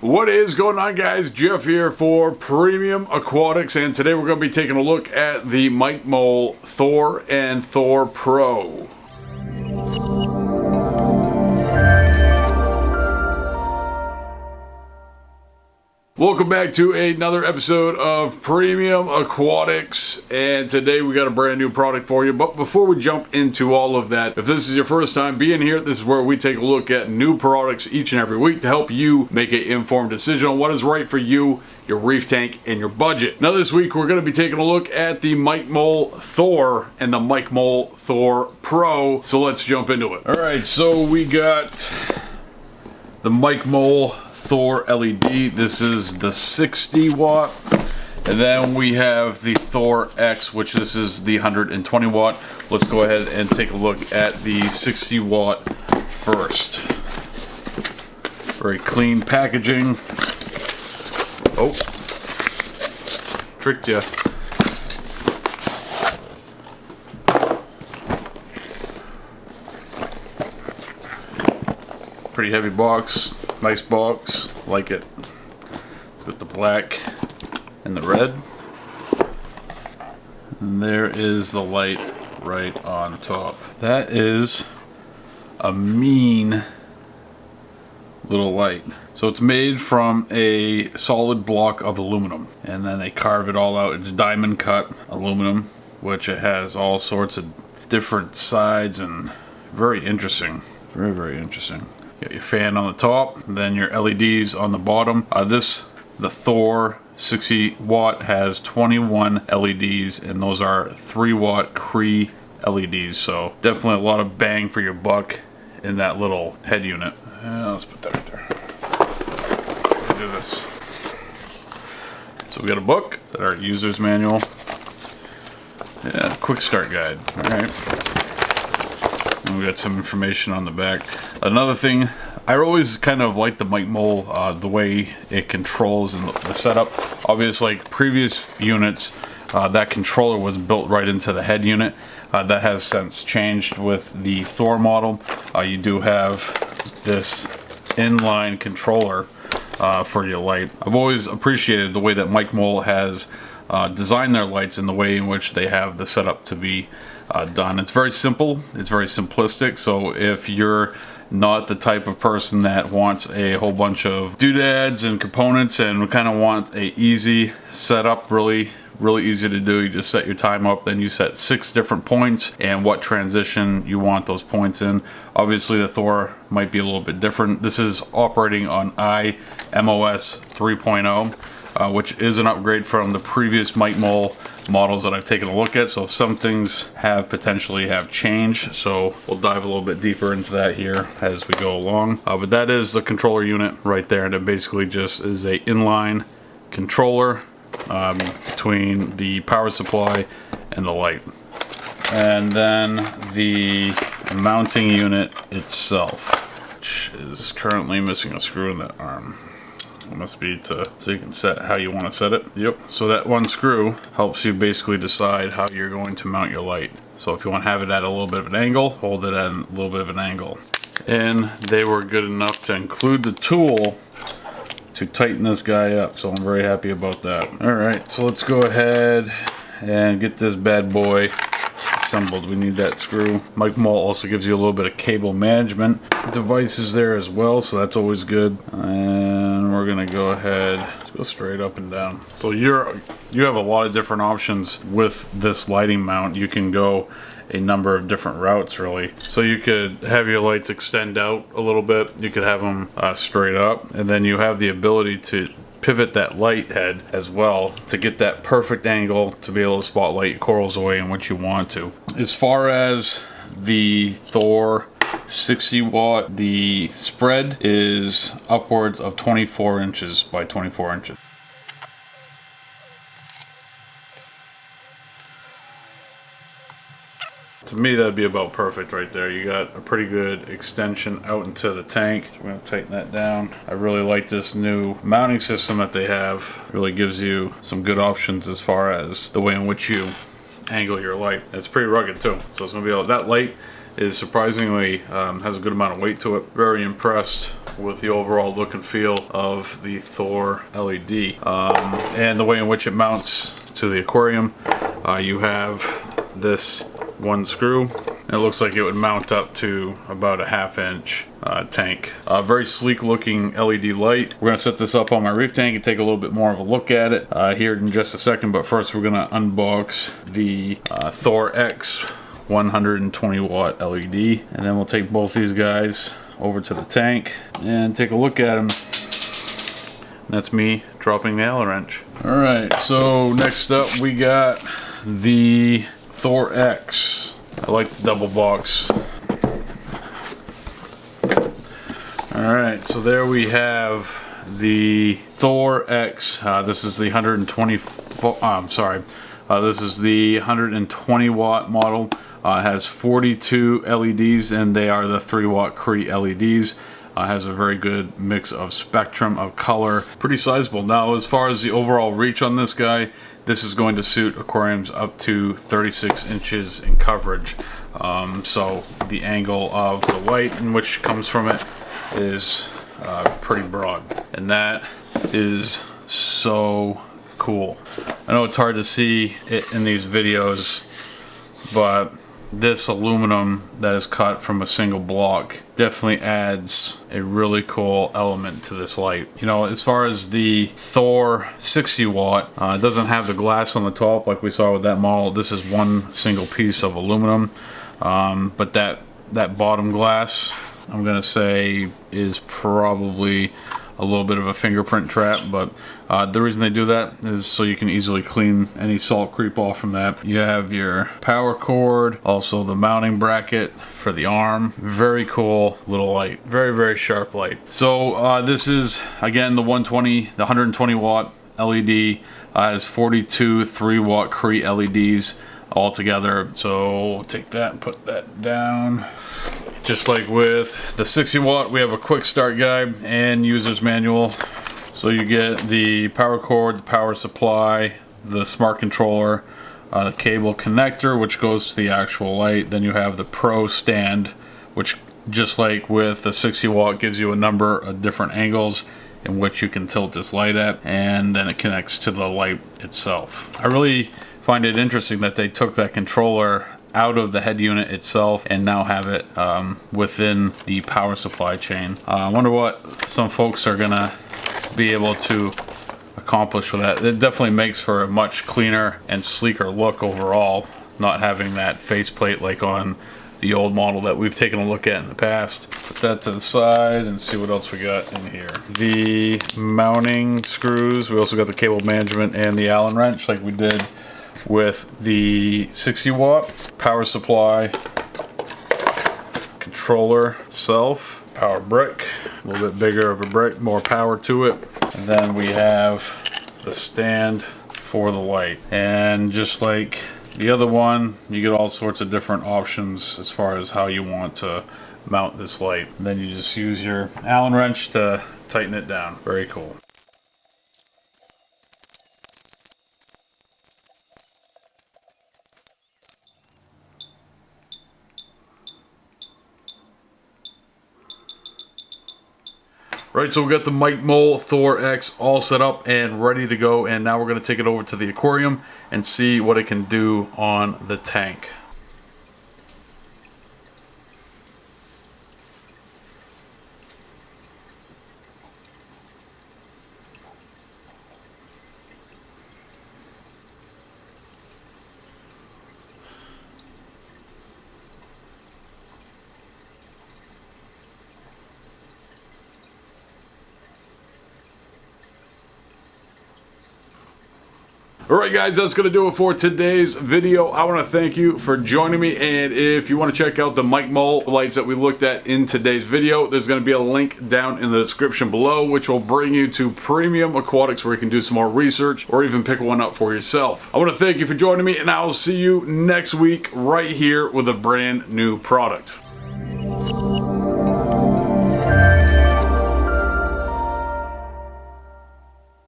What is going on, guys? Jeff here for Premium Aquatics, and today we're going to be taking a look at the MicMol Thor and Thor Pro. Welcome back to another episode of Premium Aquatics, and today we got a brand new product for you. But before we jump into all of that, if this is your first time being here, this is where we take a look at new products each and every week to help you make an informed decision on what is right for you, your reef tank, and your budget. Now this week we're going to be taking a look at the MicMol Thor and the MicMol Thor Pro, so let's jump into it. Alright, so we got the MicMol Thor LED. This is the 60 watt, and then we have the Thor X, which this is the 120 watt. Let's go ahead and take a look at the 60 watt first. Very clean packaging. Oh, tricked you. Pretty heavy box. Nice box, like it. It's got the black and the red. And there is the light right on top. That is a mean little light. So it's made from a solid block of aluminum, and then they carve it all out. It's diamond cut aluminum, which it has all sorts of different sides, and very interesting. Very, very interesting. Got your fan on the top, then your LEDs on the bottom. The Thor 60 watt has 21 LEDs, and those are 3 watt Cree LEDs. So definitely a lot of bang for your buck in that little head unit. Let's put that right there. Let's do this. So we got a book, that's our user's manual. Yeah, quick start guide. All right. And we got some information on the back. Another thing, I always kind of like the MicMol, the way it controls and the setup. Obviously, like previous units, that controller was built right into the head unit. That has since changed with the Thor model. You do have this inline controller for your light. I've always appreciated the way that MicMol has designed their lights and the way in which they have the setup to be done. It's very simple, it's very simplistic, so if you're not the type of person that wants a whole bunch of doodads and components and kind of want a easy setup, really easy to do, you just set your time up, then you set 6 different points and what transition you want those points in. Obviously the Thor might be a little bit different. This is operating on MOS 3.0, which is an upgrade from the previous MicMol models that I've taken a look at, so some things potentially have changed, so we'll dive a little bit deeper into that here as we go along. But that is the controller unit right there, and it basically just is a inline controller between the power supply and the light. And then the mounting unit itself, which is currently missing a screw in that arm. It must be so you can set how you want to set it. Yep. So that one screw helps you basically decide how you're going to mount your light. So if you want to have it at a little bit of an angle, hold it at a little bit of an angle. And they were good enough to include the tool to tighten this guy up, so I'm very happy about that. Alright, so let's go ahead and get this bad boy assembled. We need that screw. MicMol also gives you a little bit of cable management devices there as well, so that's always good. And we're gonna go ahead, let's go straight up and down. So you have a lot of different options with this lighting mount. You can go a number of different routes, really. So you could have your lights extend out a little bit, you could have them straight up, and then you have the ability to pivot that light head as well to get that perfect angle to be able to spotlight your corals away in which you want to. As far as the Thor 60 watt, the spread is upwards of 24 inches by 24 inches. To me, that'd be about perfect right there. You got a pretty good extension out into the tank. So we're gonna tighten that down. I really like this new mounting system that they have. It really gives you some good options as far as the way in which you angle your light. It's pretty rugged too. So it's gonna be able, that light is surprisingly has a good amount of weight to it. Very impressed with the overall look and feel of the Thor LED and the way in which it mounts to the aquarium. You have this one screw. It looks like it would mount up to about a 1/2 inch tank. Very sleek looking LED light. We're gonna set this up on my reef tank and take a little bit more of a look at it here in just a second, but first we're gonna unbox the Thor X 120 watt LED, and then we'll take both these guys over to the tank and take a look at them. That's me dropping the Allen wrench. Alright, so next up we got the Thor X. I like the double box. Alright, so there we have the Thor X. This is the 120 this is the 120 watt model. It has 42 LEDs and they are the 3 watt Cree LEDs. Has a very good mix of spectrum of color. Pretty sizable. Now as far as the overall reach on this guy, this is going to suit aquariums up to 36 inches in coverage. So the angle of the light in which comes from it is pretty broad. And that is so cool. I know it's hard to see it in these videos, but this aluminum that is cut from a single block definitely adds a really cool element to this light. You know, as far as the Thor 60 watt, it doesn't have the glass on the top like we saw with that model. This is one single piece of aluminum, but that bottom glass, I'm gonna say, is probably a little bit of a fingerprint trap, but the reason they do that is so you can easily clean any salt creep off from that. You have your power cord, also the mounting bracket for the arm. Very cool little light. Very, very sharp light. So this is, again, the 120 watt LED. Has 42 3 watt Cree LEDs all together. So we'll take that and put that down. Just like with the 60 watt, we have a quick start guide and user's manual. So you get the power cord, the power supply, the smart controller, the cable connector, which goes to the actual light. Then you have the Pro stand, which, just like with the 60 watt, gives you a number of different angles in which you can tilt this light at, and then it connects to the light itself. I really find it interesting that they took that controller out of the head unit itself and now have it within the power supply chain. I wonder what some folks are gonna be able to accomplish with that. It definitely makes for a much cleaner and sleeker look overall, not having that faceplate like on the old model that we've taken a look at in the past. Put that to the side and see what else we got in here. The mounting screws. We also got the cable management and the Allen wrench like we did with the 60 watt. Power supply, controller itself, power brick, a little bit bigger of a brick, more power to it. And then we have the stand for the light. And just like the other one, you get all sorts of different options as far as how you want to mount this light. And then you just use your Allen wrench to tighten it down. Very cool. Right, so we got the MicMol Thor X all set up and ready to go, and now we're going to take it over to the aquarium and see what it can do on the tank. Alright guys, that's going to do it for today's video. I want to thank you for joining me, and if you want to check out the MicMol lights that we looked at in today's video, there's going to be a link down in the description below which will bring you to Premium Aquatics where you can do some more research or even pick one up for yourself. I want to thank you for joining me, and I will see you next week right here with a brand new product.